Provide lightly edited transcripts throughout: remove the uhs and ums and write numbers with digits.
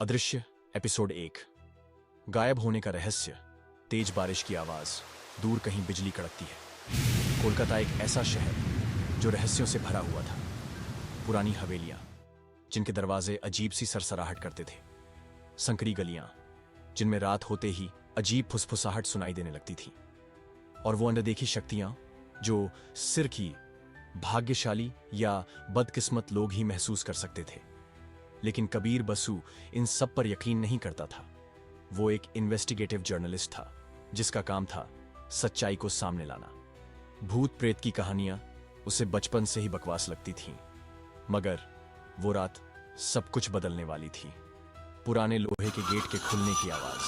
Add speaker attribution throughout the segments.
Speaker 1: अदृश्य एपिसोड 1। गायब होने का रहस्य। तेज बारिश की आवाज, दूर कहीं बिजली कड़कती है। कोलकाता एक ऐसा शहर जो रहस्यों से भरा हुआ था। पुरानी हवेलियां जिनके दरवाजे अजीब सी सरसराहट करते थे। संकरी गलियां जिनमें रात होते ही अजीब फुसफुसाहट सुनाई देने लगती थी। और वो अनदेखी शक्तियां जो सिर्फ ही भाग्यशाली या बदकिस्मत लोग ही महसूस कर सकते थे। लेकिन कबीर बसु इन सब पर यकीन नहीं करता था। वो एक इन्वेस्टिगेटिव जर्नलिस्ट था जिसका काम था सच्चाई को सामने लाना। भूत प्रेत की कहानियां उसे बचपन से ही बकवास लगती थीं, मगर वो रात सब कुछ बदलने वाली थी। पुराने लोहे के गेट के खुलने की आवाज,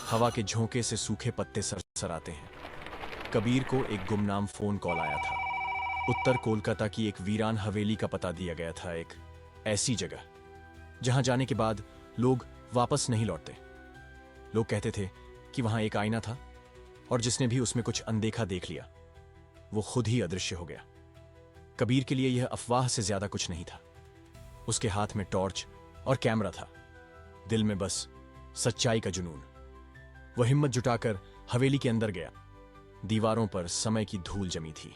Speaker 1: हवा के झोंके से सूखे पत्ते सरसराते हैं। कबीर को एक गुमनाम फोन कॉल आया था। उत्तर कोलकाता की एक वीरान हवेली का पता दिया गया था, एक ऐसी जगह जहां जाने के बाद लोग वापस नहीं लौटते। लोग कहते थे कि वहां एक आईना था और जिसने भी उसमें कुछ अनदेखा देख लिया वो खुद ही अदृश्य हो गया। कबीर के लिए यह अफवाह से ज्यादा कुछ नहीं था। उसके हाथ में टॉर्च और कैमरा था, दिल में बस सच्चाई का जुनून। वह हिम्मत जुटाकर हवेली के अंदर गया। दीवारों पर समय की धूल जमी थी।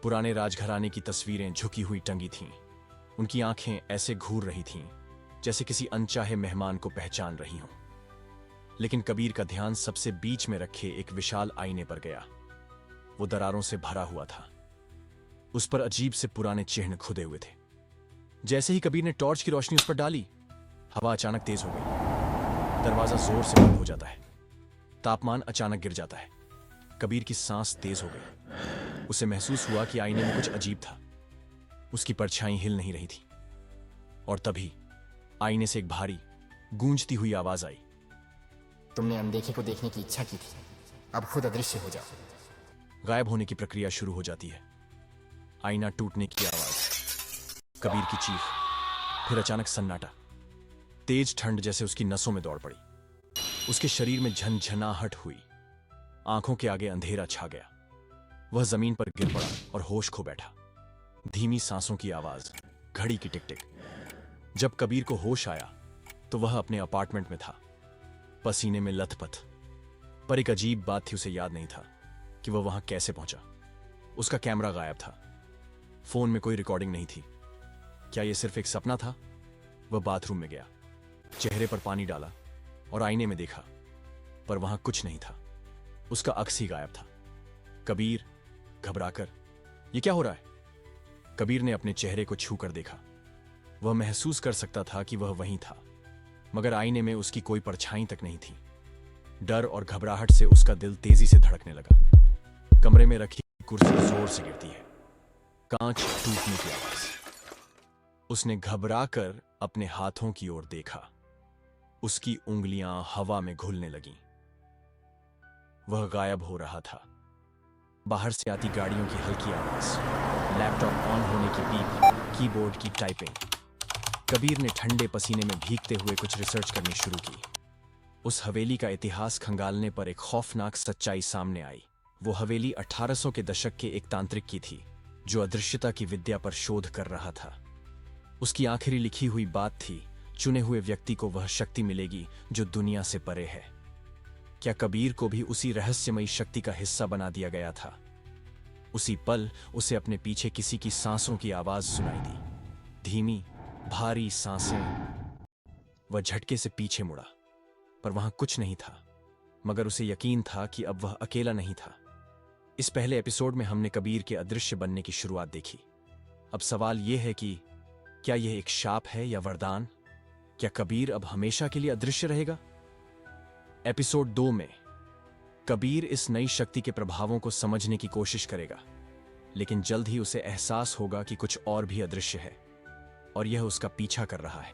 Speaker 1: पुराने राजघराने की तस्वीरें झुकी हुई टंगी थीं। उनकी आंखें ऐसे घूर रही थीं जैसे किसी अनचाहे मेहमान को पहचान रही हों। लेकिन कबीर का ध्यान सबसे बीच में रखे एक विशाल आईने पर गया। वो दरारों से भरा हुआ था। उस पर अजीब से पुराने चिन्ह खुदे हुए थे। जैसे ही कबीर ने टॉर्च की रोशनी उस पर डाली, हवा अचानक तेज हो गई। दरवाजा जोर से बंद हो जाता है। तापमान अचानक गिर जाता है। कबीर की सांस तेज हो गई। उसे महसूस हुआ कि आईने में कुछ अजीब था। उसकी परछाई हिल नहीं रही थी। और तभी आईने से एक भारी गूंजती हुई आवाज आई।
Speaker 2: तुमने अनदेखे को देखने की इच्छा की थी, अब खुद अदृश्य हो जाओ।
Speaker 1: गायब होने की प्रक्रिया शुरू हो जाती है। आईना टूटने की आवाज, कबीर की चीख, फिर अचानक सन्नाटा। तेज ठंड जैसे उसकी नसों में दौड़ पड़ी। उसके शरीर में झनझनाहट हुई। आंखों के आगे अंधेरा छा गया। वह जमीन पर गिर पड़ा और होश खो बैठा। धीमी सांसों की आवाज, घड़ी की टिक टिक। जब कबीर को होश आया तो वह अपने अपार्टमेंट में था, पसीने में लथपथ। पर एक अजीब बात थी, उसे याद नहीं था कि वह वहां कैसे पहुंचा। उसका कैमरा गायब था। फोन में कोई रिकॉर्डिंग नहीं थी। क्या यह सिर्फ एक सपना था? वह बाथरूम में गया, चेहरे पर पानी डाला और आईने में देखा, पर वहां कुछ नहीं था। उसका अक्स ही गायब था। कबीर घबराकर, यह क्या हो रहा है? कबीर ने अपने चेहरे को छू कर देखा। वह महसूस कर सकता था कि वह वहीं था, मगर आईने में उसकी कोई परछाई तक नहीं थी। डर और घबराहट से उसका दिल तेजी से धड़कने लगा। कमरे में रखी कुर्सी जोर से गिरती है। कांच टूटने की आवाज। उसने घबराकर अपने हाथों की ओर देखा। उसकी उंगलियां हवा में घुलने लगीं। वह गायब हो रहा था। बाहर से आती गाड़ियों की हल्की आवाज, लैपटॉप ऑन होने की बीप, कीबोर्ड की टाइपिंग। कबीर ने ठंडे पसीने में भीगते हुए कुछ रिसर्च करनी शुरू की। उस हवेली का इतिहास खंगालने पर एक खौफनाक सच्चाई सामने आई। वो हवेली 1800 के दशक के एक तांत्रिक की थी जो अदृश्यता की विद्या पर शोध कर रहा था। उसकी आखिरी लिखी हुई बात थी, चुने हुए व्यक्ति को वह शक्ति मिलेगी जो दुनिया से परे है। क्या कबीर को भी उसी रहस्यमयी शक्ति का हिस्सा बना दिया गया था? उसी पल उसे अपने पीछे किसी की सांसों की आवाज सुनाई दी, धीमी भारी सांसें। वह झटके से पीछे मुड़ा, पर वहां कुछ नहीं था, मगर उसे यकीन था कि अब वह अकेला नहीं था। इस पहले एपिसोड में हमने कबीर के अदृश्य बनने की शुरुआत देखी। अब सवाल यह है कि क्या यह एक शाप है या वरदान? क्या कबीर अब हमेशा के लिए अदृश्य रहेगा? एपिसोड 2 में कबीर इस नई शक्ति के प्रभावों को समझने की कोशिश करेगा, लेकिन जल्द ही उसे एहसास होगा कि कुछ और भी अदृश्य है और यह उसका पीछा कर रहा है।